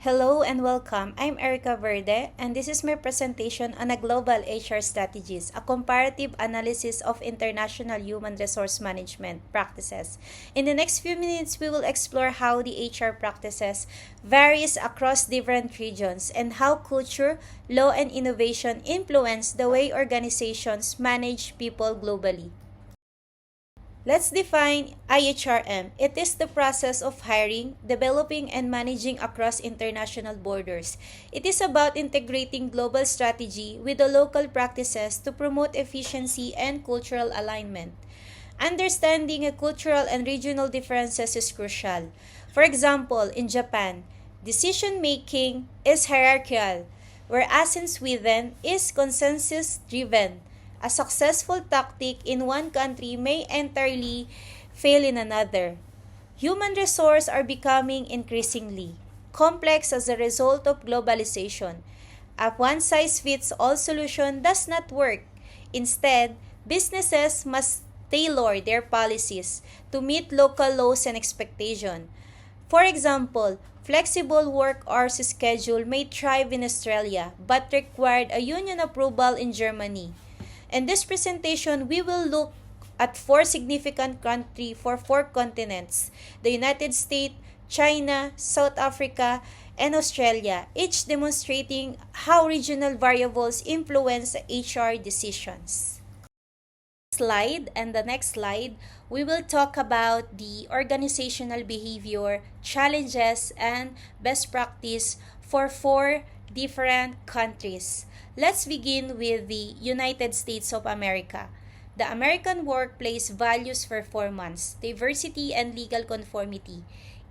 Hello and welcome. I'm Erika Verde, and this is my presentation on a global HR strategies, a comparative analysis of international human resource management practices. In the next few minutes, we will explore how the HR practices varies across different regions and how culture, law, and innovation influence the way organizations manage people globally. Let's define IHRM. It is the process of hiring, developing, and managing across international borders. It is about integrating global strategy with the local practices to promote efficiency and cultural alignment. Understanding cultural and regional differences is crucial. For example, in Japan, decision making is hierarchical, whereas in Sweden is consensus driven. A successful tactic in one country may entirely fail in another. Human resources are becoming increasingly complex as a result of globalization. A one-size-fits-all solution does not work. Instead, businesses must tailor their policies to meet local laws and expectations. For example, flexible work hours schedule may thrive in Australia but required a union approval in Germany. In this presentation, we will look at four significant countries for four continents: the United States, China, South Africa, and Australia, each demonstrating how regional variables influence HR decisions. The next slide, we will talk about the organizational behavior, challenges, and best practice for four different countries. Let's begin with the United States of America. The American workplace values performance, diversity, and legal conformity.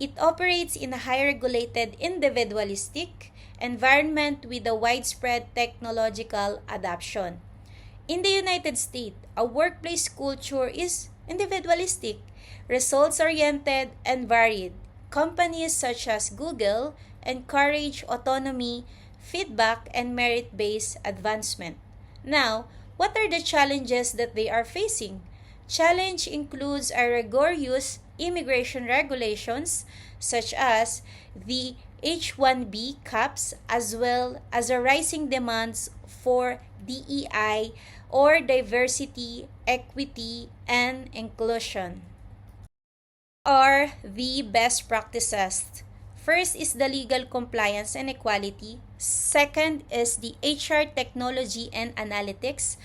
It operates in a highly regulated, individualistic environment with a widespread technological adoption. In the United States, a workplace culture is individualistic, results-oriented, and varied. Companies such as Google encourage autonomy, feedback, and merit-based advancement. Now, what are the challenges that they are facing? Challenge includes a rigorous immigration regulations such as the H-1B caps, as well as a rising demands for DEI or diversity, equity, and inclusion. Are the best practices? First is the legal compliance and equality. Second is the HR technology and analytics.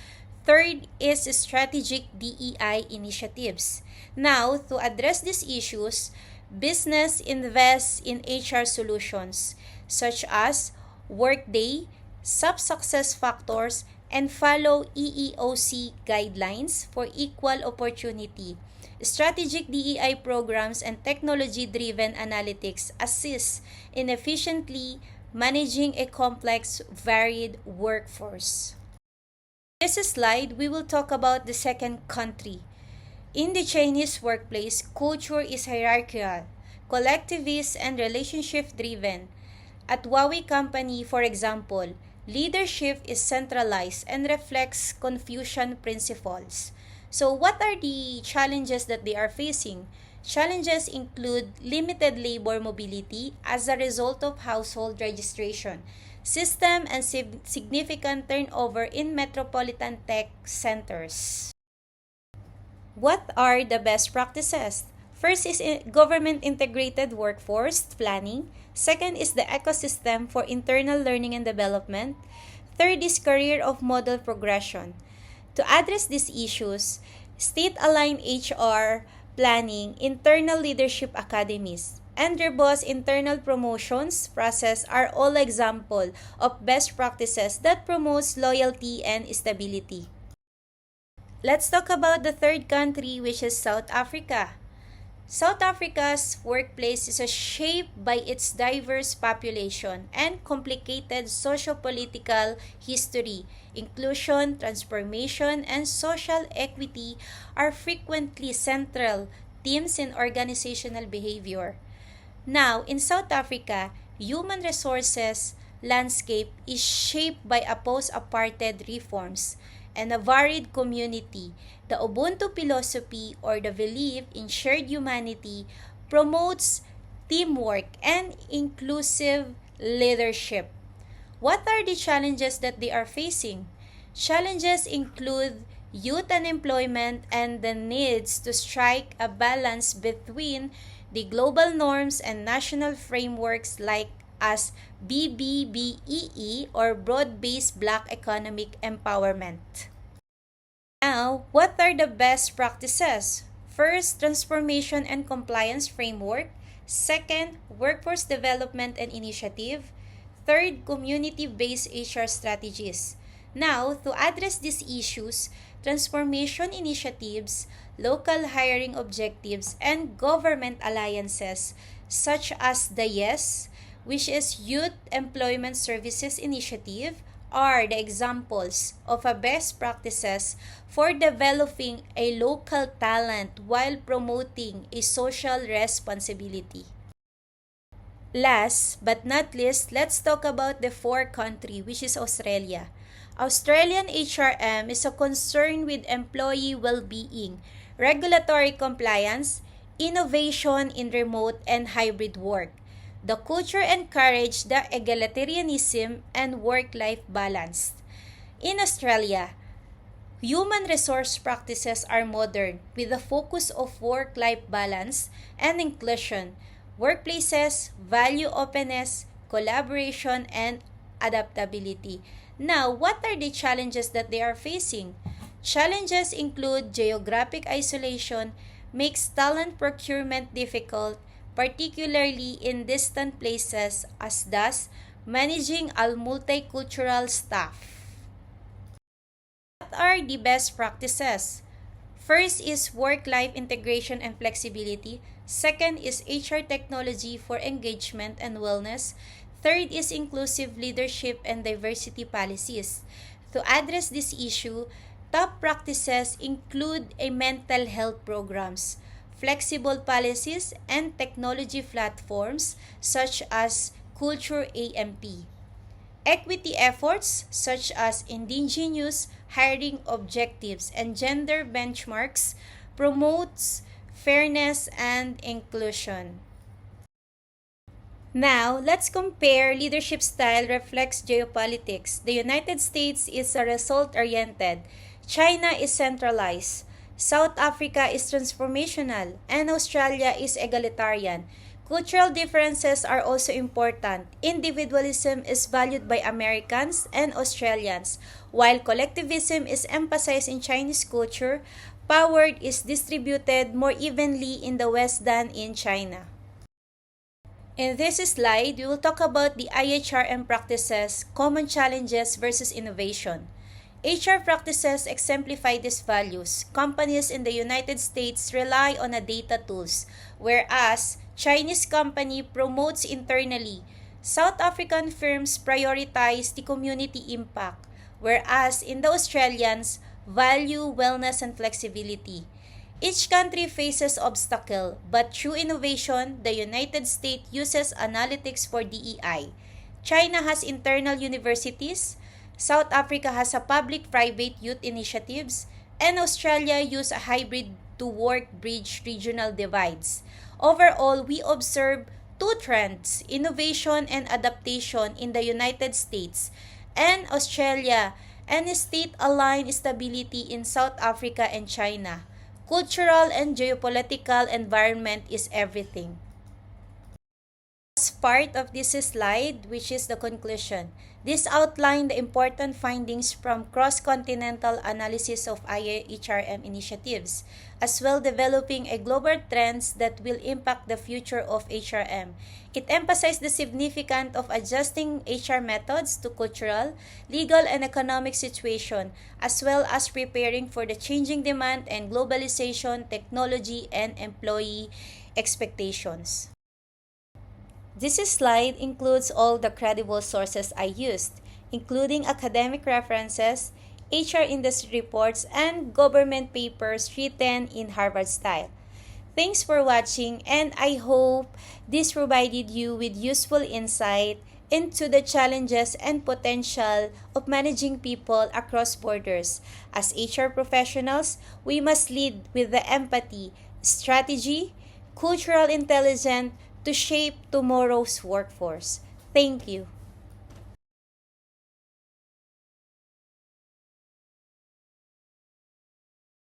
Third is strategic DEI initiatives. Now, to address these issues, business invests in HR solutions such as Workday, sub-success factors, and follow EEOC guidelines for equal opportunity. Strategic DEI programs and technology-driven analytics assist in efficiently managing a complex, varied workforce. In this slide, we will talk about the second country. In the Chinese workplace, culture is hierarchical, collectivist, and relationship-driven. At Huawei Company, for example, leadership is centralized and reflects Confucian principles. So, what are the challenges that they are facing? Challenges include limited labor mobility as a result of household registration, system, and significant turnover in metropolitan tech centers. What are the best practices? First is government integrated workforce planning. Second is the ecosystem for internal learning and development. Third is career of model progression. To address these issues, state-aligned HR planning, internal leadership academies, and robust internal promotions process are all examples of best practices that promotes loyalty and stability. Let's talk about the third country, which is South Africa. South Africa's workplace is shaped by its diverse population and complicated socio-political history. Inclusion, transformation, and social equity are frequently central themes in organizational behavior. Now, in South Africa, human resources landscape is shaped by a post-apartheid reforms and a varied community. The Ubuntu philosophy, or the belief in shared humanity, promotes teamwork and inclusive leadership. What are the challenges that they are facing? Challenges include youth unemployment and the needs to strike a balance between the global norms and national frameworks like as BBBEE or Broad-Based Black Economic Empowerment. Now, what are the best practices? First, transformation and compliance framework. Second, workforce development and initiative. Third, community-based HR strategies. Now, to address these issues, transformation initiatives, local hiring objectives, and government alliances such as the YES, which is Youth Employment Services Initiative, are the examples of a best practices for developing a local talent while promoting a social responsibility. Last but not least, let's talk about the fourth country, which is Australia. Australian IHRM is a concern with employee well-being, regulatory compliance, innovation in remote and hybrid work. The culture encouraged the egalitarianism and work-life balance. In Australia, human resource practices are modern with a focus of work-life balance and inclusion. Workplaces value openness, collaboration, and adaptability. Now, what are the challenges that they are facing? Challenges include geographic isolation, makes talent procurement difficult, particularly in distant places, as thus managing a multicultural staff. What are the best practices? First is work-life integration and flexibility. Second is HR technology for engagement and wellness. Third is inclusive leadership and diversity policies. To address this issue, top practices include a mental health programs, flexible policies, and technology platforms such as Culture AMP. Equity efforts such as indigenous hiring objectives and gender benchmarks promotes fairness and inclusion. Now, let's compare leadership style reflects geopolitics. The United States is a result-oriented. China is centralized. South Africa is transformational. And Australia is egalitarian. Cultural differences are also important. Individualism is valued by Americans and Australians, while collectivism is emphasized in Chinese culture. Power is distributed more evenly in the West than in China. In this slide, we will talk about the IHRM practices, common challenges versus innovation. HR practices exemplify these values. Companies in the United States rely on data tools, whereas Chinese company promotes internally. South African firms prioritize the community impact, whereas in the Australians value wellness and flexibility. Each country faces obstacle, but through innovation, the United States uses analytics for DEI. China has internal universities, South Africa has a public-private youth initiatives, and Australia use a hybrid to work bridge regional divides. Overall, we observe two trends, innovation and adaptation in the United States and Australia, and state-aligned stability in South Africa and China. Cultural and geopolitical environment is everything. As part of this slide, which is the conclusion, this outlined the important findings from cross-continental analysis of IHRM initiatives, as well developing a global trends that will impact the future of HRM. It emphasized the significance of adjusting HR methods to cultural, legal, and economic situation, as well as preparing for the changing demand and globalization, technology, and employee expectations. This slide includes all the credible sources I used, including academic references, HR industry reports, and government papers written in Harvard style. Thanks for watching, and I hope this provided you with useful insight into the challenges and potential of managing people across borders. As HR professionals, we must lead with the empathy, strategy, cultural intelligence, to shape tomorrow's workforce. Thank you.